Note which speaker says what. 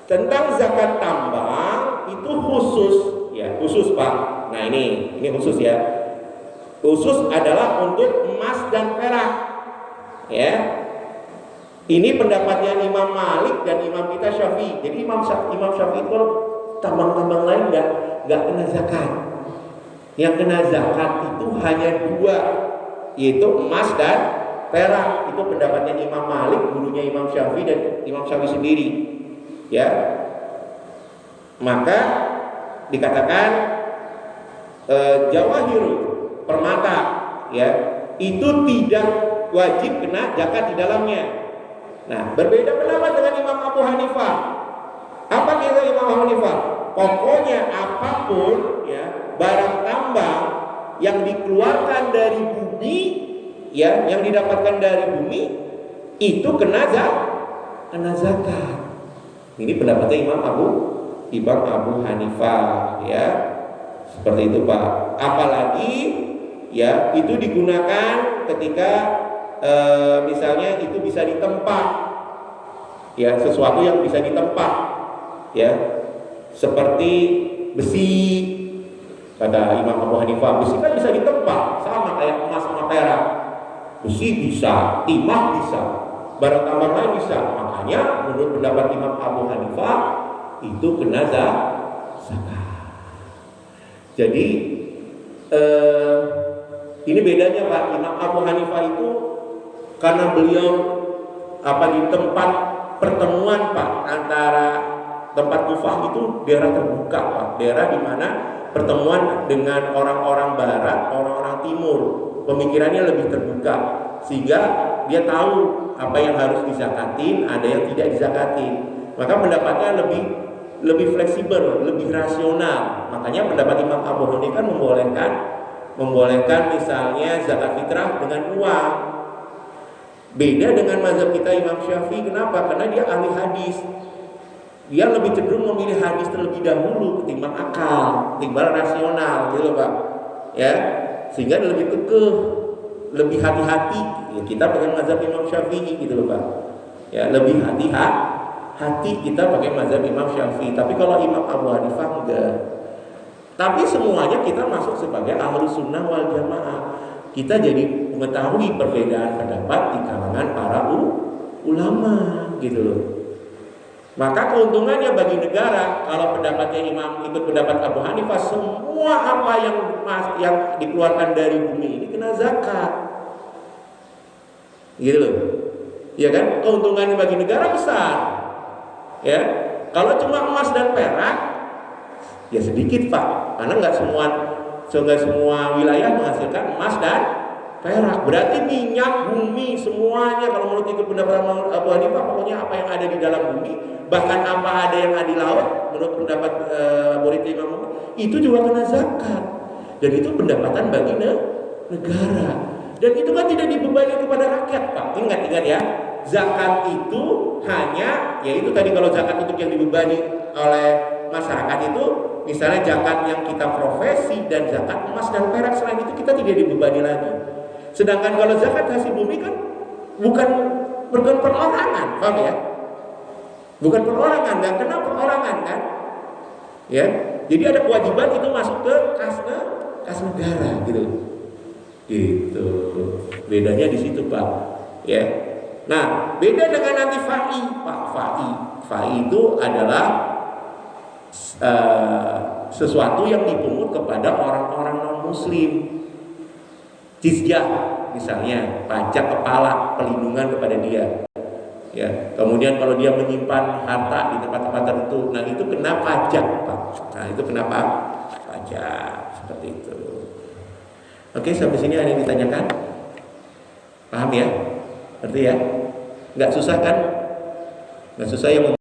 Speaker 1: Tentang zakat tambang itu khusus, ya khusus Pak. Nah ini khusus ya. Khusus adalah untuk emas dan perak, ya. Ini pendapatnya Imam Malik dan Imam kita Syafi'i. Jadi Imam Syafi'i itu kalau tambang-tambang lain nggak kena zakat. Yang kena zakat itu hanya dua, yaitu emas dan perak. Itu pendapatnya Imam Malik, gurunya Imam Syafi'i dan Imam Syafi'i sendiri. Ya, maka dikatakan jawahir permata, ya, itu tidak wajib kena zakat di dalamnya. Nah, berbeda pendapat dengan Imam Abu Hanifah. Apa kata Imam Abu Hanifah? Pokoknya apapun, ya, barang tambang yang dikeluarkan dari bumi, ya, yang didapatkan dari bumi, itu kena zakat. Ini pendapatnya Imam Abu Hanifah, ya. Seperti itu Pak. Apalagi ya itu digunakan ketika misalnya itu bisa ditempa, ya, sesuatu yang bisa ditempa, ya, seperti besi. Kata Imam Abu Hanifah, besi kan bisa ditempa, sama kayak emas sama perak. Besi bisa, timah bisa, barang tambang lain bisa. Makanya menurut pendapat Imam Abu Hanifah itu kena zakat. Jadi ini bedanya Pak. Imam Abu Hanifah itu karena beliau di tempat pertemuan Pak antara tempat Kufah itu daerah terbuka Pak, daerah di mana pertemuan dengan orang-orang barat, orang-orang timur, pemikirannya lebih terbuka, sehingga dia tahu apa yang harus dizakatin, ada yang tidak dizakatin. Maka pendapatnya lebih fleksibel, lebih rasional. Makanya pendapat Imam Abu Hanifah membolehkan misalnya zakat fitrah dengan uang. Beda dengan mazhab kita Imam Syafi'i. Kenapa? Karena dia ahli hadis. Dia lebih cenderung memilih hadis terlebih dahulu ketimbang akal, ketimbang rasional, gitu Pak. Ya, sehingga lebih kekeh, lebih hati-hati. Ya, kita pakai mazhab Imam Syafi'i, gitu loh Pak. Ya, lebih hati kita pakai mazhab Imam Syafi'i. Tapi kalau Imam Abu Hanifah enggak. Tapi semuanya kita masuk sebagai ahlus sunnah wal jamaah. Kita jadi mengetahui perbedaan pendapat di kalangan para ulama, gitu loh. Maka keuntungannya bagi negara kalau pendapatnya Imam ikut pendapat Abu Hanifah, semua apa yang dikeluarkan dari bumi ini kena zakat, gitu loh. Ya kan? Keuntungannya bagi negara besar. Ya, kalau cuma emas dan perak, ya sedikit Pak, karena nggak semua wilayah menghasilkan emas dan perak. Berarti minyak bumi semuanya, kalau menurut ikut pendapat Abu Hanifah, pokoknya apa yang ada di dalam bumi, bahkan apa ada yang ada di laut, menurut pendapat murid Imam itu juga kena zakat. Dan itu pendapatan bagi negara. Dan itu kan tidak dibebani kepada rakyat Pak. Ingat ya, zakat itu hanya, yaitu tadi kalau zakat untuk yang dibebani oleh masyarakat itu, misalnya zakat yang kita profesi dan zakat emas dan perak, selain itu kita tidak dibebani lagi. Sedangkan kalau zakat hasil bumi kan bukan perorangan, paham ya? Bukan perorangan, nggak kena perorangan kan? Ya, jadi ada kewajiban itu masuk ke kas negara, gitu. Gitu. Bedanya di situ Pak. Ya. Nah, beda dengan nanti fa'i, Pak. Fa'i itu adalah sesuatu yang dipungut kepada orang-orang non-muslim. Jizyah misalnya, pajak kepala, pelindungan kepada dia. Ya, kemudian kalau dia menyimpan harta di tempat-tempat tertentu, nah itu kena pajak, Pak. Nah, itu kenapa? Pajak, seperti itu. Oke, sampai sini ada yang ditanyakan? Paham ya? Berarti ya? Nggak susah kan? Nggak susah yang